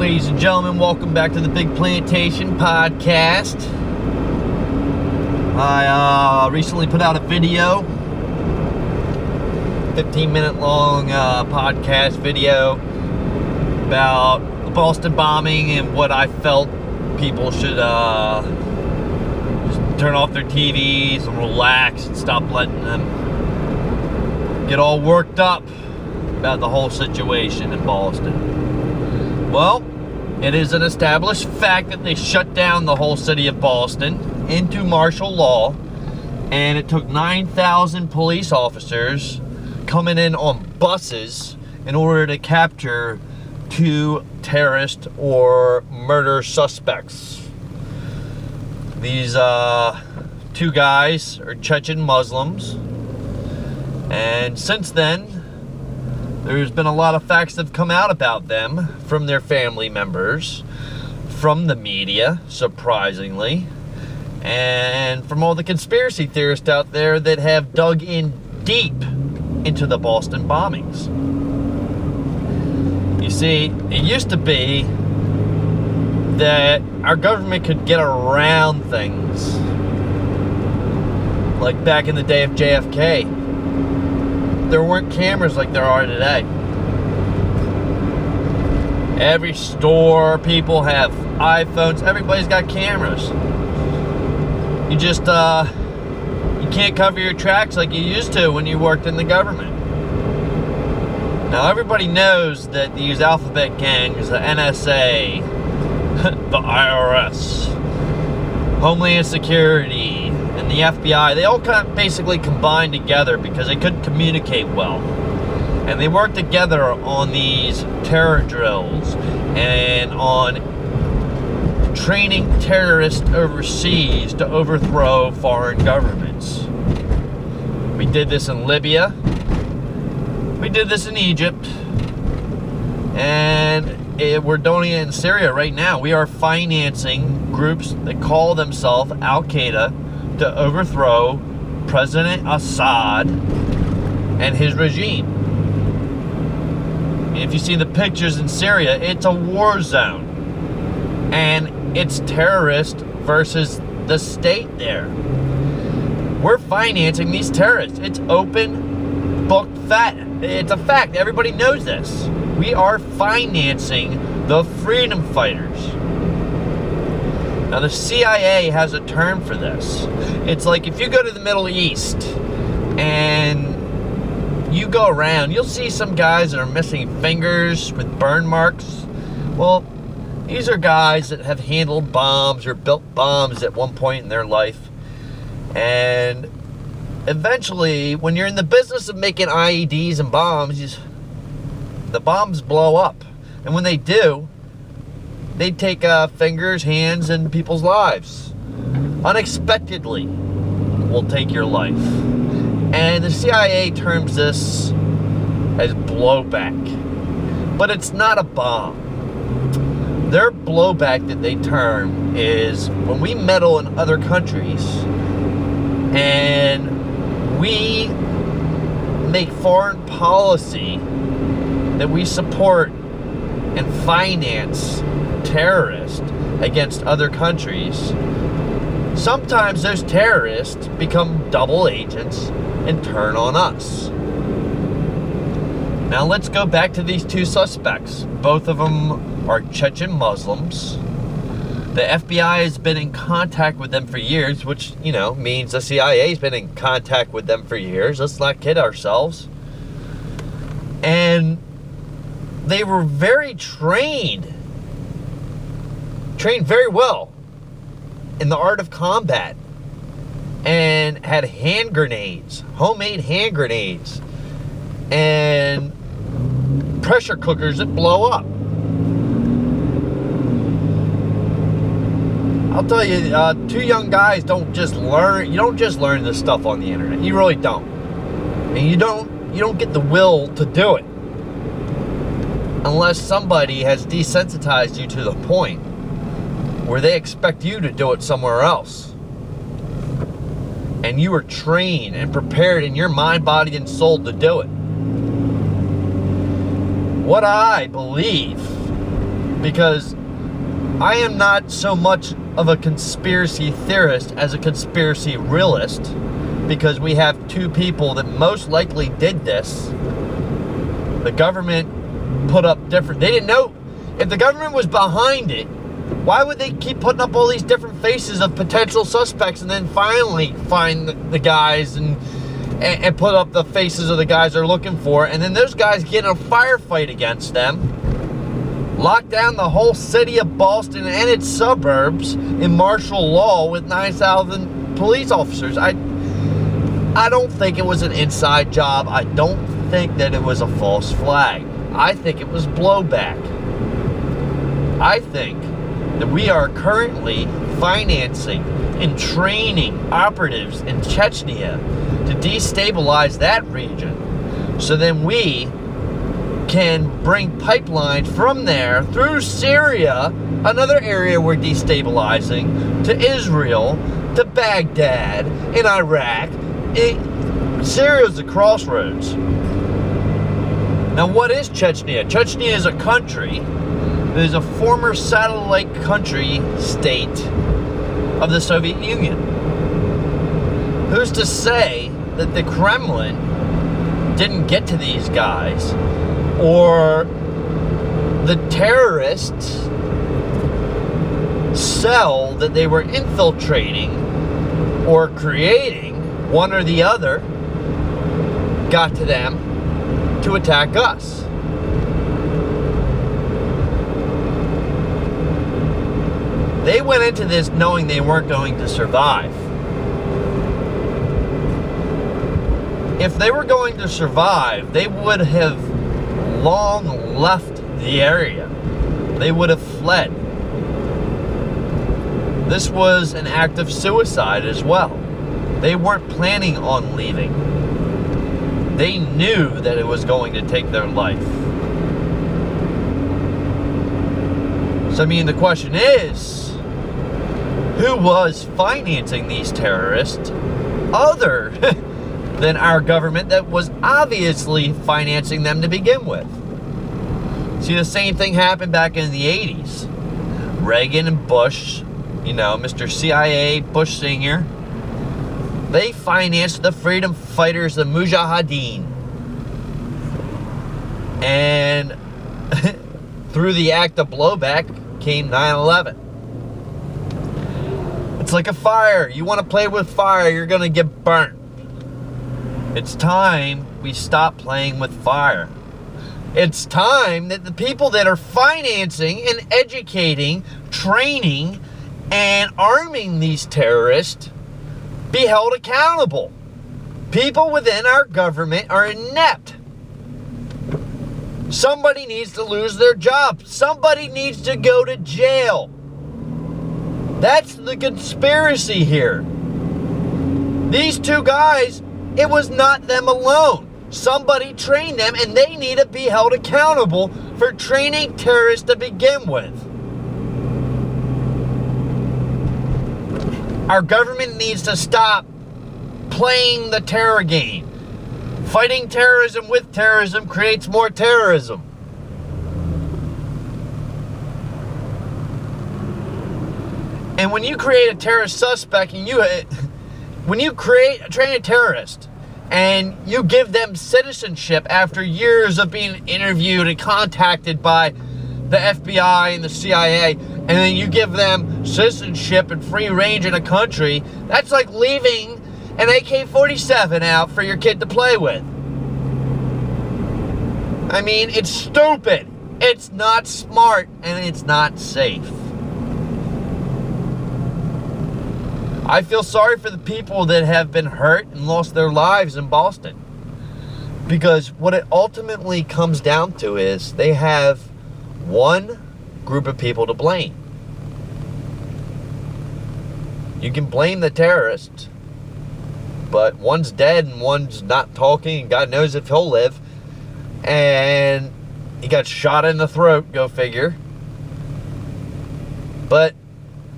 Ladies and gentlemen, welcome back to the Big Plantation podcast. I recently put out a video, 15-minute long podcast video about the Boston bombing and what I felt people should just turn off their TVs and relax and stop letting them get all worked up about the whole situation in Boston. Well, it is an established fact that they shut down the whole city of Boston into martial law, and it took 9,000 police officers coming in on buses in order to capture 2 terrorist or murder suspects. These 2 guys are Chechen Muslims, and since then there's been a lot of facts that have come out about them from their family members, from the media, surprisingly, and from all the conspiracy theorists out there that have dug in deep into the Boston bombings. You see, it used to be that our government could get around things, like back in the day of JFK. There weren't cameras like there are today. Every store, people have iPhones. Everybody's got cameras. You just, you can't cover your tracks like you used to when you worked in the government. Now, everybody knows that these alphabet gangs, the NSA, the IRS, Homeland Security, and the FBI, they all kind of basically combined together because they couldn't communicate well. And they worked together on these terror drills and on training terrorists overseas to overthrow foreign governments. We did this in Libya. We did this in Egypt. And we're doing it in Syria right now. We are financing groups that call themselves Al-Qaeda to overthrow President Assad and his regime. And if you see the pictures in Syria, it's a war zone. And it's terrorists versus the state there. We're financing these terrorists. It's open book fact. It's a fact. Everybody knows this. We are financing the freedom fighters. Now, the CIA has a term for this. It's like if you go to the Middle East and you go around, you'll see some guys that are missing fingers with burn marks. Well, these are guys that have handled bombs or built bombs at one point in their life. And eventually, when you're in the business of making IEDs and bombs, the bombs blow up. And when they do, they take fingers, hands, and people's lives. Unexpectedly will take your life. And the CIA terms this as blowback. But it's not a bomb. Their blowback that they term is when we meddle in other countries and we make foreign policy that we support and finance terrorists against other countries. Sometimes those terrorists become double agents and turn on us. Now let's go back to these 2 suspects. Both of them are Chechen Muslims. The FBI has been in contact with them for years, which, means the CIA has been in contact with them for years. Let's not kid ourselves. And they were very trained very well in the art of combat, and had hand grenades, homemade hand grenades, and pressure cookers that blow up. I'll tell you, 2 young guys you don't just learn this stuff on the internet. You really don't. And you don't get the will to do it unless somebody has desensitized you to the point where they expect you to do it somewhere else. And you are trained and prepared in your mind, body, and soul to do it. What I believe because I am not so much of a conspiracy theorist as a conspiracy realist, because we have two people that most likely did this. The government put up different... They didn't know. If the government was behind it, why would they keep putting up all these different faces of potential suspects and then finally find the guys and put up the faces of the guys they're looking for, and then those guys get in a firefight against them, lock down the whole city of Boston and its suburbs in martial law with 9,000 police officers? I don't think it was an inside job. I don't think that it was a false flag. I think it was blowback. I think that we are currently financing and training operatives in Chechnya to destabilize that region, so then we can bring pipelines from there through Syria, another area we're destabilizing, to Israel, to Baghdad, in Iraq. Syria's the crossroads. Now, what is Chechnya? Chechnya is a country that is a former satellite country state of the Soviet Union. Who's to say that the Kremlin didn't get to these guys, or the terrorist cell that they were infiltrating or creating, one or the other, got to them to attack us? They went into this knowing they weren't going to survive. If they were going to survive, they would have long left the area. They would have fled. This was an act of suicide as well. They weren't planning on leaving. They knew that it was going to take their life. So, I mean, the question is, who was financing these terrorists other than our government that was obviously financing them to begin with? See, the same thing happened back in the 80s. Reagan and Bush, you know, Mr. CIA, Bush Sr., they financed the freedom fighters, the Mujahideen. And through the act of blowback came 9/11. It's like a fire. You want to play with fire, you're going to get burnt. It's time we stop playing with fire. It's time that the people that are financing and educating, training, and arming these terrorists be held accountable. People within our government are inept. Somebody needs to lose their job. Somebody needs to go to jail. That's the conspiracy here. These two guys, it was not them alone. Somebody trained them, and they need to be held accountable for training terrorists to begin with. Our government needs to stop playing the terror game. Fighting terrorism with terrorism creates more terrorism. And when you create a terrorist suspect, and when you train a terrorist, and you give them citizenship after years of being interviewed and contacted by the FBI and the CIA, and then you give them citizenship and free range in a country, that's like leaving an AK-47 out for your kid to play with. I mean, it's stupid. It's not smart, and it's not safe. I feel sorry for the people that have been hurt and lost their lives in Boston. Because what it ultimately comes down to is they have one group of people to blame. You can blame the terrorist, but one's dead and one's not talking, and God knows if he'll live. And he got shot in the throat, go figure. But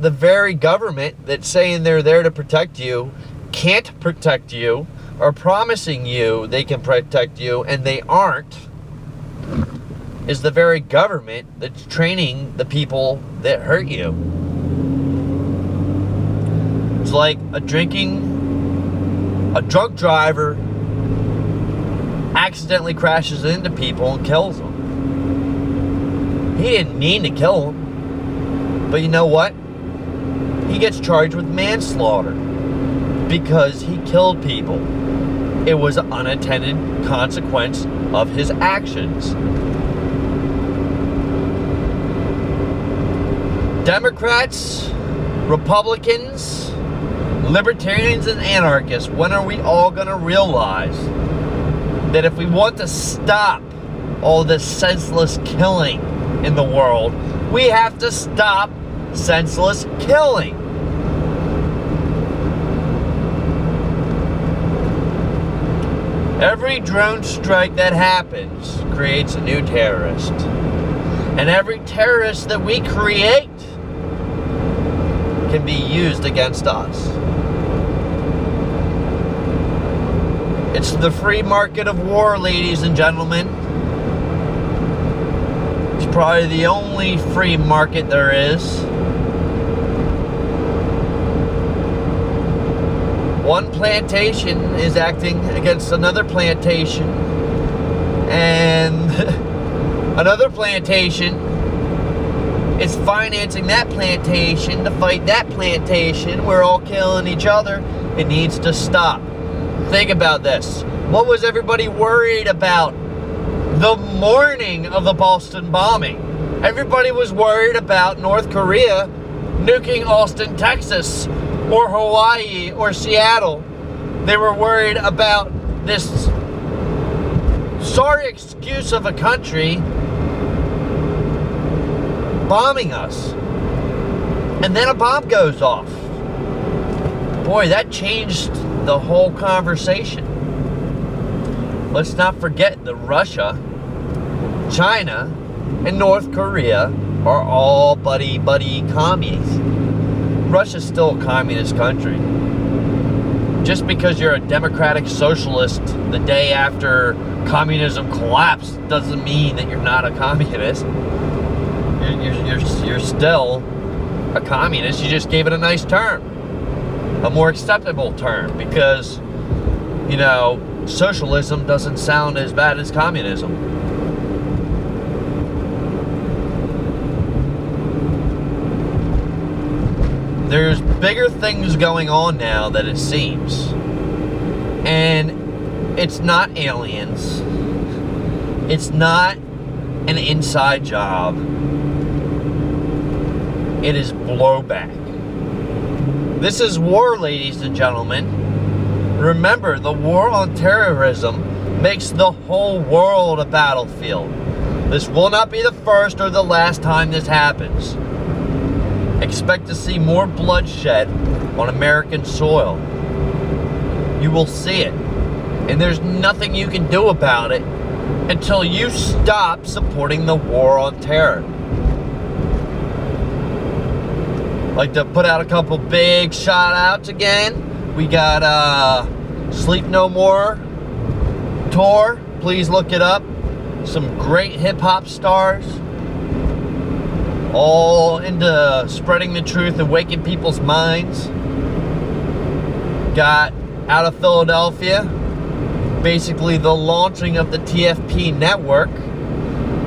the very government that's saying they're there to protect you can't protect you, or promising you they can protect you, and they aren't. is the very government that's training the people that hurt you. It's like a drunk driver accidentally crashes into people and kills them. He didn't mean to kill them, but you know what? He gets charged with manslaughter because he killed people. It was an unintended consequence of his actions. Democrats, Republicans, libertarians, and anarchists, when are we all going to realize that if we want to stop all this senseless killing in the world, we have to stop senseless killing? Every drone strike that happens creates a new terrorist. And every terrorist that we create can be used against us. It's the free market of war, ladies and gentlemen. It's probably the only free market there is. One plantation is acting against another plantation, and another plantation is financing that plantation to fight that plantation. We're all killing each other. It needs to stop. Think about this. What was everybody worried about the morning of the Boston bombing? Everybody was worried about North Korea nuking Austin, Texas, or Hawaii, or Seattle. They were worried about this sorry excuse of a country bombing us. And then a bomb goes off. Boy, that changed the whole conversation. Let's not forget that Russia, China, and North Korea are all buddy-buddy commies. Russia's still a communist country. Just because you're a democratic socialist the day after communism collapsed doesn't mean that you're not a communist. You're still a communist. You just gave it a nice term, a more acceptable term, because, you know, socialism doesn't sound as bad as communism. There's bigger things going on now than it seems. And it's not aliens. It's not an inside job. It is blowback. This is war, ladies and gentlemen. Remember, the war on terrorism makes the whole world a battlefield. This will not be the first or the last time this happens. Expect to see more bloodshed on American soil. You will see it. And there's nothing you can do about it until you stop supporting the war on terror. Like to put out a couple big shout outs again. We got Sleep No More tour. Please look it up. Some great hip hop stars. All into spreading the truth and waking people's minds. Got out of Philadelphia, basically the launching of the TFP network.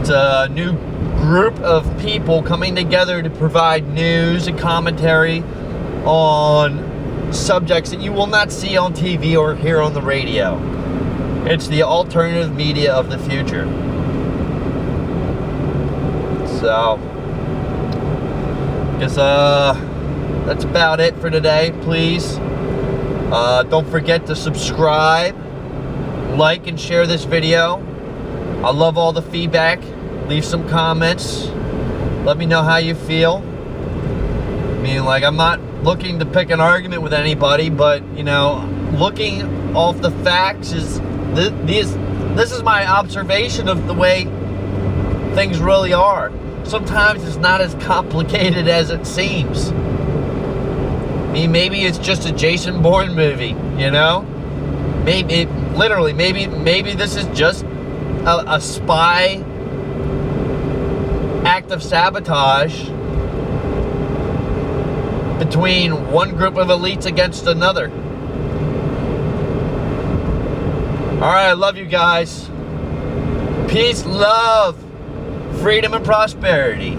It's a new group of people coming together to provide news and commentary on subjects that you will not see on TV or hear on the radio. It's the alternative media of the future. So, guess that's about it for today. Please don't forget to subscribe, like, and share this video. I love all the feedback. Leave some comments. Let me know how you feel. I mean, like, I'm not looking to pick an argument with anybody, but, you know, looking off the facts is this is my observation of the way things really are. Sometimes it's not as complicated as it seems. I mean, maybe it's just a Jason Bourne movie, you know? Maybe this is just a spy act of sabotage between one group of elites against another. Alright, I love you guys. Peace, love, freedom, and prosperity.